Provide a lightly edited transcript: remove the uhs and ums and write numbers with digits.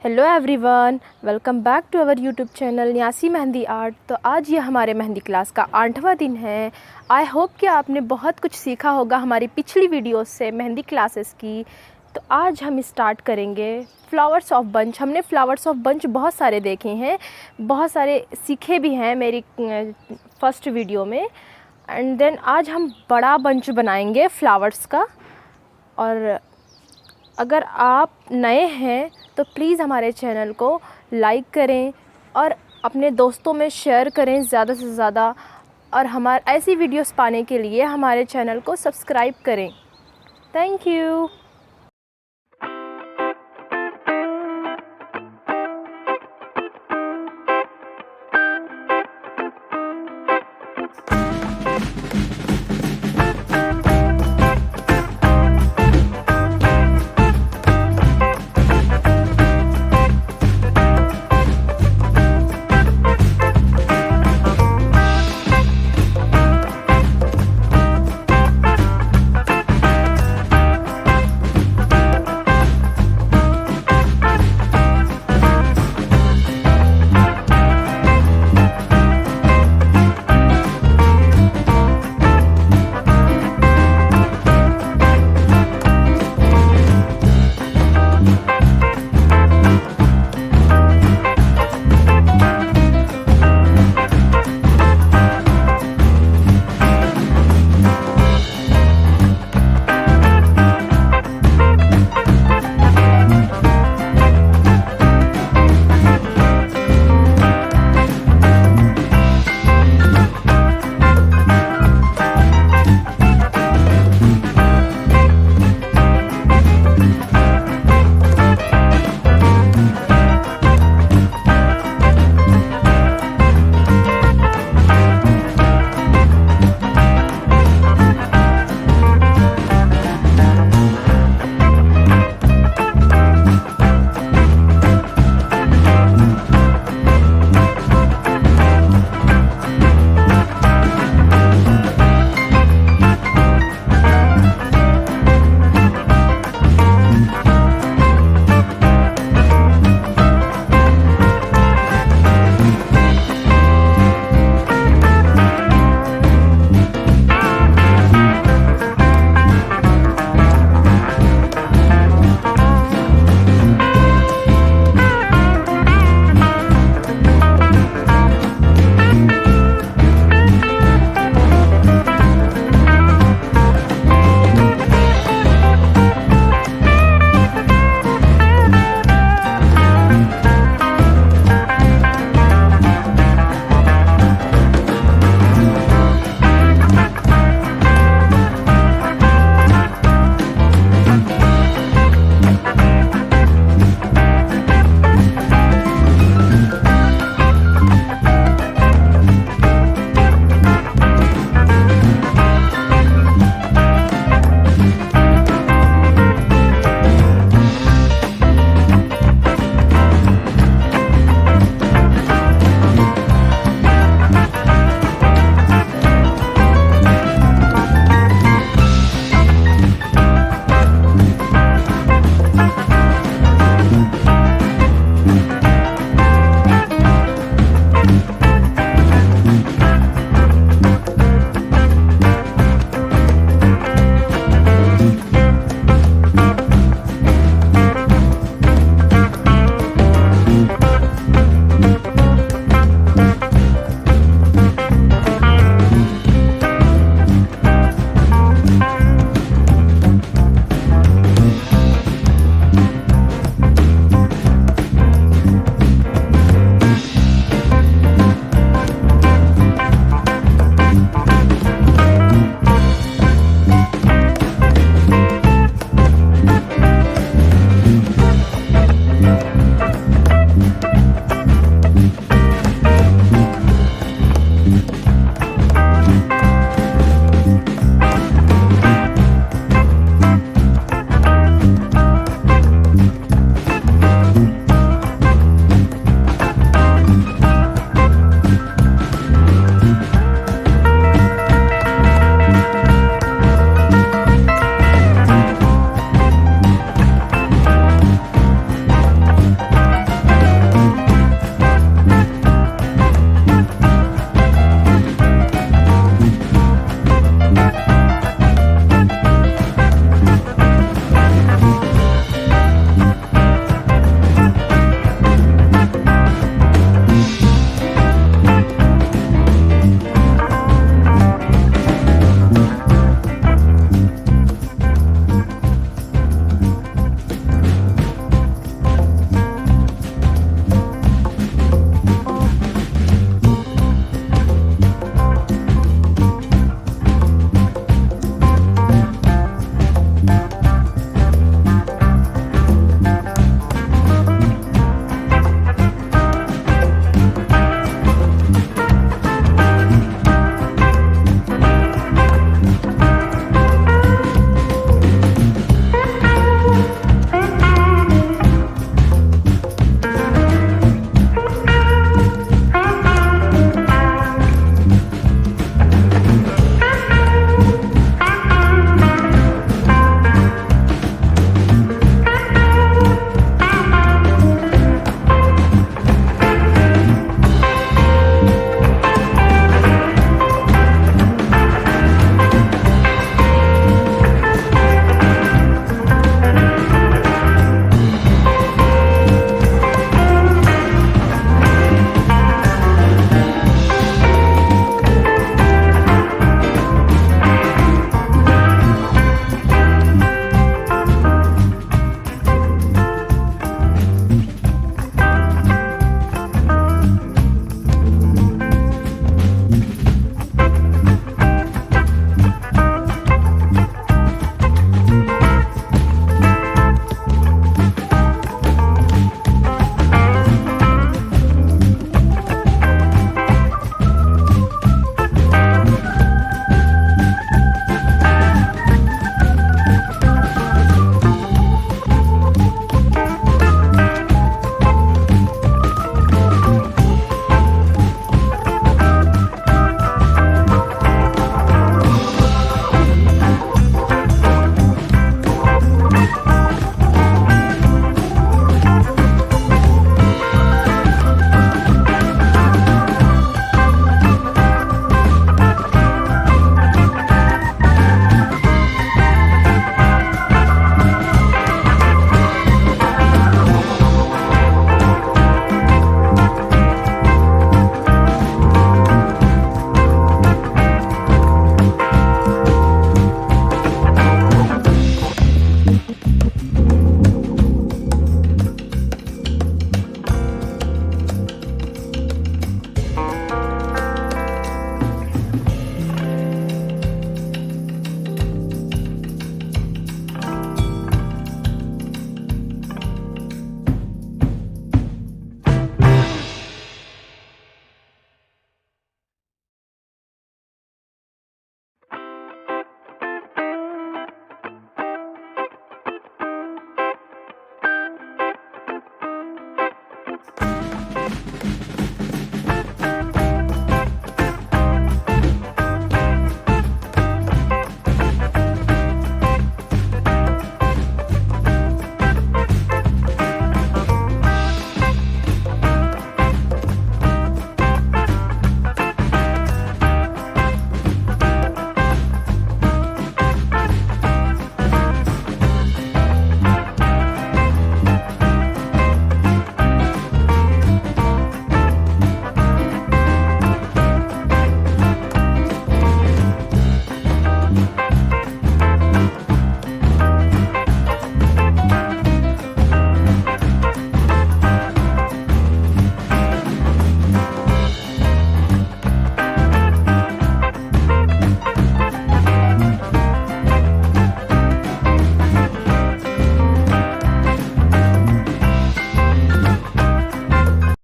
Hello everyone, welcome back to our YouTube channel Niyasi Mehndi art. तो आज ये हमारे मेहंदी क्लास का 8वां दिन है। आई होप कि आपने बहुत कुछ सीखा होगा हमारी पिछली वीडियोस से मेहंदी क्लासेस की। तो आज हम स्टार्ट करेंगे फ्लावर्स ऑफ बंच। हमने फ्लावर्स ऑफ बंच बहुत सारे देखे हैं, बहुत सारे सीखे भी हैं मेरी फर्स्ट वीडियो में। एंड देन आज हम बड़ा बंच बनाएंगे फ्लावर्स का। और अगर आप नए हैं तो प्लीज़ हमारे चैनल को लाइक करें और अपने दोस्तों में शेयर करें ज़्यादा से ज़्यादा। और हमारे ऐसी वीडियोस पाने के लिए हमारे चैनल को सब्सक्राइब करें। Thank you.